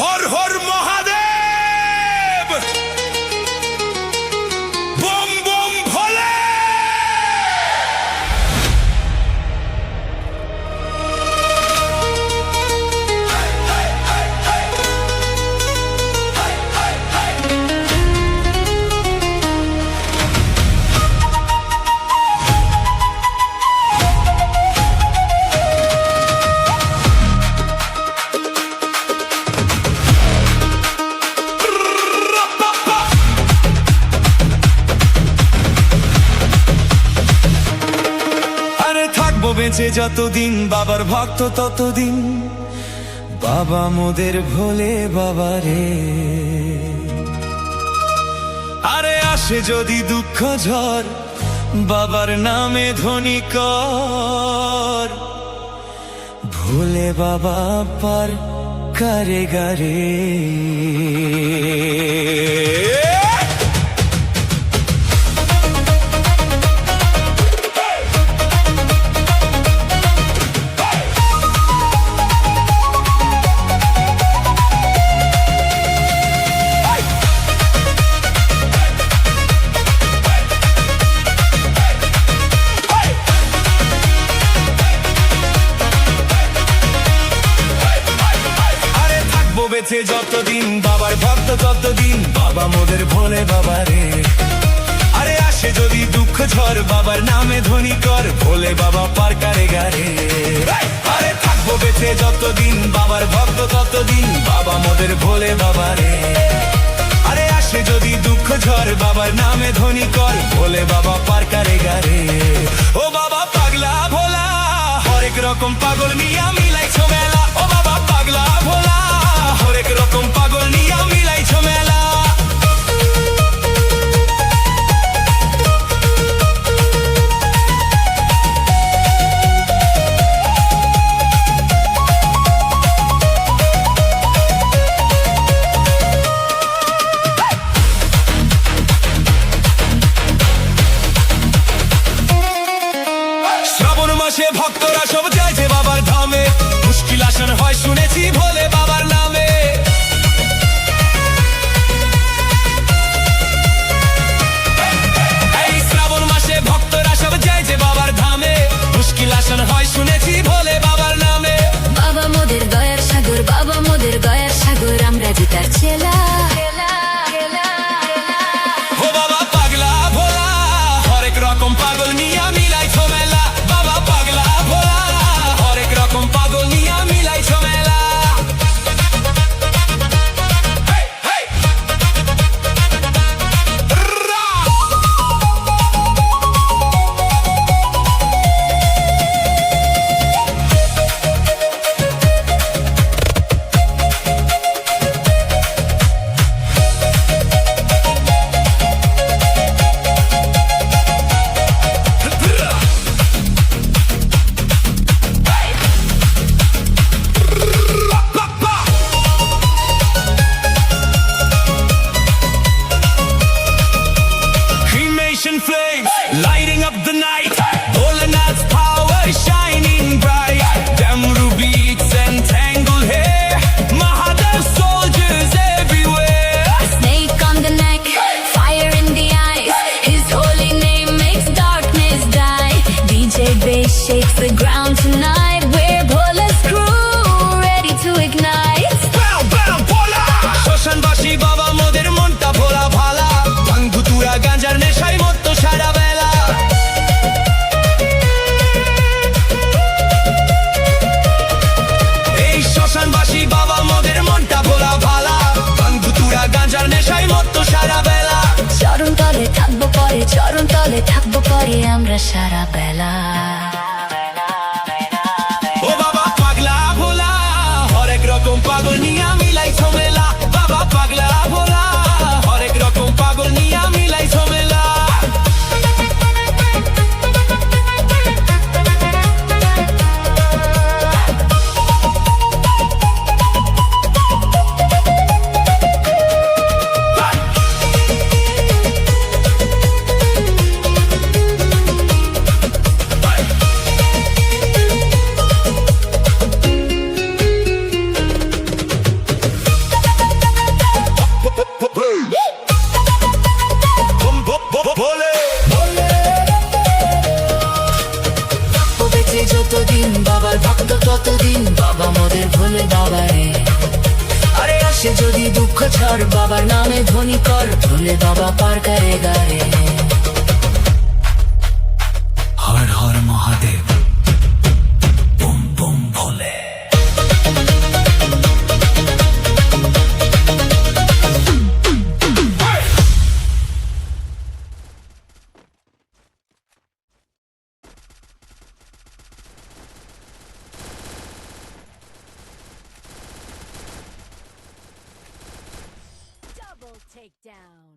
Har Har Mahadev, bomb bomb ভোলে। বেঁচে যতদিন বাবার ভক্ত ততদিন, বাবা মোদের ভোলে বাবা রে। আরে আসে যদি দুঃখ ঝড়, বাবার নামে ধ্বনি কর, ভোলে বাবা পার করে গারে। বেঁচে যতদিন বাবার ভক্ত ততদিন, বাবা মোদের ভোলে বাবা রে। আরে আসে যদি দুঃখ ঝড়, বাবার নামে ধ্বনি কর, ভোলে বাবা পার করে গারে। আরে থাকবো বেঁচে যতদিন বাবার ভক্ত ততদিন, বাবা মোদের ভোলে বাবা রে। আরে আসে যদি দুঃখ ঝড়, বাবার নামে ধ্বনি কর, ভোলে বাবা পার করে গারে। ও বাবা পাগলা ভোলা, হরেক রকম পাগল নিয়া মিলাইছো মেলা। ও বাবা পাগলা ভোলা, হরেক রকম পাগল নিয়া মিলাইছো মেলা। শ্রাবণ মাসে ভক্তরা সব যায় যে বাবার ধামে, মুশকিল আসান হয় শুনেছি ভোলে বাবার নামে। এই শ্রাবণ মাসে ভক্তরা সব যায় যে বাবার ধামে, মুশকিল আসান হয় শুনেছি ভোলে বাবার নামে। বাবা মোদের দয়ার সাগর, বাবা মোদের দয়ার সাগর, আমরা যে তার ছেলা। ও বাবা পাগলা ভোলা, হরেক রকম পাগল নিয়া মিলাইছো মেলা। বাবা পাগলা ভোলা, হরেক রকম পাগল নিয়া মিলাইছো মেলা। Flames lighting up the night, Bholenath's power shining bright. Damru beats and tangled hair, Mahadev soldiers everywhere. Snake on the neck, fire in the eyes, his holy name makes darkness die. DJ bass shakes the ground tonight, we're Bhole's crew ready to ignite. Bow bow Bhola, শ্মশানবাসী বাবা মোদের মনটা ভোলা ভালা, ভাঙ ধুতুরা গাঁজার নেশায় মত্ত সারা বেলা। এই শ্মশানবাসী বাবা মোদের মনটা ভোলা ভালা, ভাঙ ধুতুরা গাঁজার নেশায় মত্ত সারা বেলা। চরণ তলে থাকবো পরে, চরণ তলে থাকবো পরে আমরা সারা বেলা। ও বাবা পাগলা ভোলা, হরেক রকম পাগল নিয়া মিলাইছো মেলা। বাবা পাগলা ভোলা, হরেক রকম পাগল নিয়া মিলাইছো মেলা। বাবা মোদের ভোলে বাবা রে। আরে আসে যদি দুঃখ ঝড় বাবার নামে ধ্বনি কর, ভোলে বাবা পার করে গারে। হর হর মহাদেব, বুম বুম ভোলে। Double takedown.